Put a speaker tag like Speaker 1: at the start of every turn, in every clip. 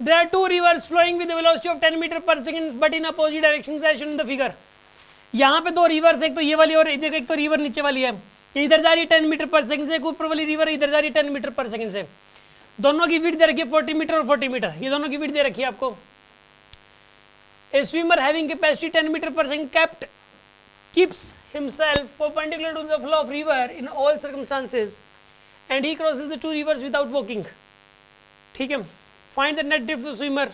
Speaker 1: There are two rivers flowing with a velocity of 10 metre पर second but in opposite directions as shown in the figure. यहाँ पे दो reverse, एक तो ये वाली और एक तो रिवर नीचे वाली है. ये इधर जा रही है 10 मीटर पर सेकंड से, एक ऊपर वाली रिवर इधर जा रही है 10 मीटर पर सेकंड से. दोनों की विड्थ दे रखी है 40 मीटर और 40 मीटर. ये दोनों की विड्थ दे रखी है आपको. A swimmer having capacity 10 metre पर second keeps himself perpendicular to the flow of river in all circumstances and he crosses the two rivers without walking. ठीक है. Find the net drift of the swimmer.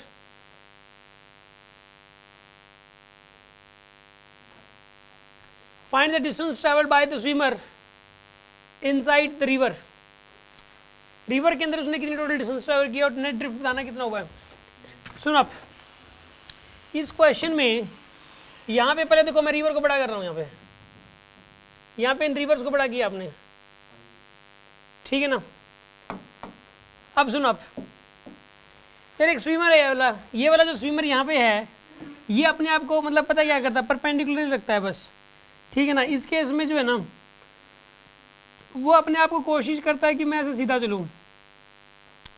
Speaker 1: Find the distance traveled by the swimmer inside the river. River के अंदर उसने कितनी total distance travel किया और net drift बताना कितना हुआ है. सुन आप, इस क्वेश्चन में यहाँ पे पहले देखो मैं रिवर को बड़ा कर रहा हूँ. यहाँ पे इन रिवर्स को बड़ा किया आपने, ठीक है ना. अब सुनो आप, फिर एक स्विमर है ये वाला जो स्विमर यहाँ पे है, ये अपने आप को मतलब पता क्या करता है, परपेंडिकुलर रखता है बस, ठीक है ना. इस केस में जो है ना, वो अपने आप को कोशिश करता है कि मैं ऐसे सीधा चलूँ,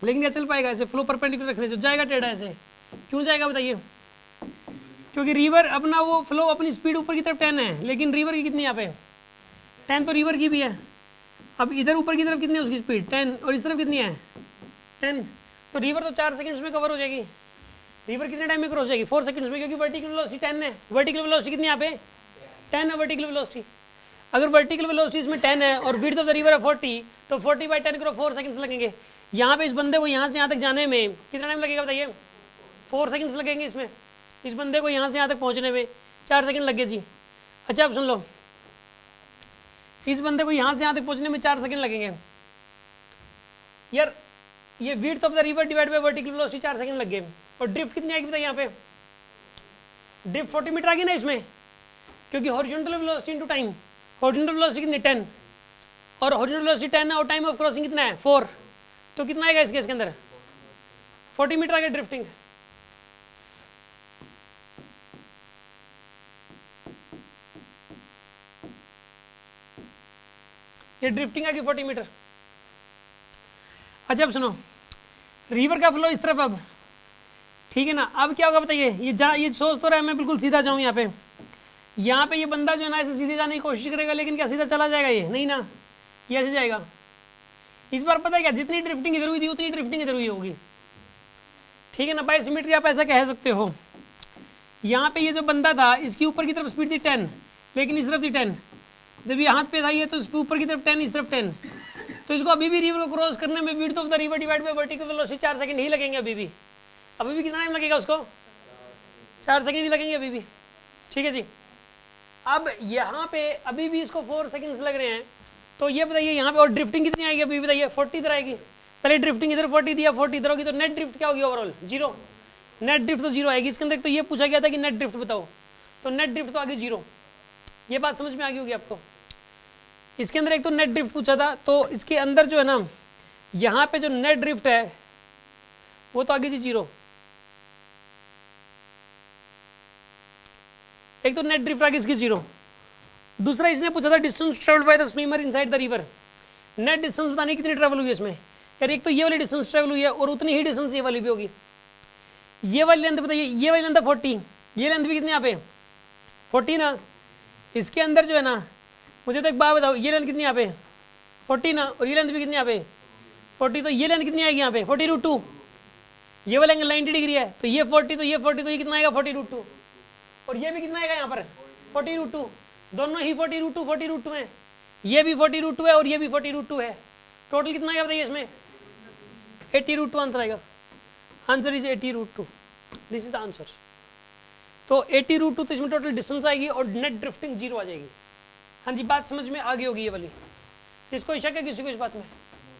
Speaker 1: लेकिन क्या चल पाएगा ऐसे फ्लो परपेंडिकुलर रखने से, जाएगा टेढ़ा ऐसे. क्यों जाएगा बताइए? क्योंकि रिवर अपना वो फ्लो अपनी स्पीड ऊपर की तरफ 10 है, लेकिन रिवर की कितनी यहाँ पे 10 तो रिवर की भी है. अब इधर ऊपर की तरफ कितनी है उसकी स्पीड 10 और इस तरफ कितनी है 10. तो रिवर तो 4 सेकंड्स में कवर हो जाएगी. रिवर कितने टाइम में क्रॉस हो जाएगी 4 सेकंड्स में, क्योंकि वर्टिकल वेलोसिटी 10 है. वर्टिकल वेलोसिटी कितनी यहाँ पे 10 है वर्टिकल वेलोसिटी. अगर वर्टिकल वेलोसिटी इसमें 10 है और विड्थ ऑफ द रिवर है 40, तो 40/10 करो 4 सेकंड्स लगेंगे. यहाँ पे इस बंदे को यहाँ से यहाँ तक जाने में कितना टाइम लगेगा बताइए? 4 सेकंड्स लगेंगे इसमें. इस बंदे को यहाँ से यहाँ तक पहुँचने में 4 सेकंड लगे जी. अच्छा अब सुन लो, इस बंदे को यहाँ से यहाँ तक पहुँचने में 4 सेकंड लगेंगे यार. ये width of the river divide by vertical velocity 4 second लग गए. और ड्रिफ्ट कितनी आएगी बताइए? यहाँ पे ड्रिफ्ट 40 मीटर आ गई ना इसमें, क्योंकि horizontal velocity into time. Horizontal velocity कितनी 10 और हॉरिजॉन्टल वेलोसिटी 10 है और टाइम ऑफ क्रॉसिंग कितना है 4, तो कितना आएगा इस केस के अंदर 40 मीटर आ गया ड्रिफ्टिंग. ये ड्रिफ्टिंग आ गई 40 मीटर. अच्छा अब सुनो, रिवर का फ्लो इस तरफ, अब ठीक है ना. अब क्या होगा बताइए? ये सोच तो रहा है मैं बिल्कुल सीधा जाऊँ. यहाँ पे ये बंदा जो है ना ऐसे सीधे जाने की कोशिश करेगा, लेकिन क्या सीधा चला जाएगा? ये नहीं ना, ये ऐसे जाएगा. इस बार पता है क्या, जितनी ड्रिफ्टिंग इधर हुई थी उतनी ड्रिफ्टिंग इधर हुई होगी, ठीक है ना. बाय सिमेट्री आप ऐसा कह सकते हो. यहाँ पे ये जो बंदा था इसकी ऊपर की तरफ स्पीड थी 10, लेकिन इस तरफ थी 10. जब ये हाथ पे था ये, तो इस ऊपर की तरफ 10 इस तरफ 10, तो इसको अभी भी रिवर को क्रॉस करने में width of the river divide by vertical velocity 4 second ही लगेंगे. अभी भी कितना टाइम लगेगा उसको? 4 सेकंड ही लगेंगे अभी भी, ठीक है जी. अब यहाँ पे अभी भी इसको 4 सेकंड्स लग रहे हैं, तो ये बताइए यहाँ पे और ड्रिफ्टिंग कितनी आएगी अभी बताइए? 40 इधर आएगी. पहले ड्रिफ्टिंग इधर 40 दिया, 40 इधर होगी, तो नेट ड्रिफ्ट क्या होगी? ओवरऑल 0. नेट ड्रिफ्ट तो 0 आएगी. इसके अंदर तो ये पूछा गया था कि नेट ड्रिफ्ट बताओ, तो नेट ड्रिफ्ट तो आगे 0. ये बात समझ में आ गई होगी आपको. इसके अंदर एक तो नेट ड्रिफ्ट पूछा था, तो इसके अंदर जो है ना यहाँ पे जो नेट ड्रिफ्ट है वो तो आगे जी 0. एक तो नेट ड्रिफ्ट आगे इसकी 0. दूसरा इसने पूछा था distance travelled by the swimmer inside the river. Net distance बताने कितनी ट्रेवल हुई है इसमें यार. एक तो ये वाली डिस्टेंस ट्रेवल हुई है और उतनी ही डिस्टेंस ये वाली भी होगी. ये वाली लेंथ बताइए, ये वाली लेंथ 40, ये लेंथ भी कितनी यहाँ पे 40 ना. इसके अंदर जो है ना, मुझे तो एक बात बताओ, ये लेंथ कितनी यहाँ पे 40 ना, और ये लेंथ भी कितनी यहाँ पे 40, तो ये लेंथ कितनी आएगी यहाँ पे 40√2. ये वाला एंगल 90 डिग्री है, तो ये 40 तो ये 40, तो ये कितना आएगा 40√2. और ये भी कितना आएगा यहाँ पर 40√2. दोनों ही 40√2 है. ये भी 40√2 है और ये भी 40√2 है. टोटल कितना आएगा बताइए इसमें? 80√2 आंसर आएगा. Answer is 80√2. This is the answer. तो 80√2 तो इसमें टोटल डिस्टेंस आएगी और नेट ड्रिफ्टिंग 0 आ जाएगी. हाँ जी, बात समझ में आ गई होगी ये वाली. इसको शक है किसी को इस बात में?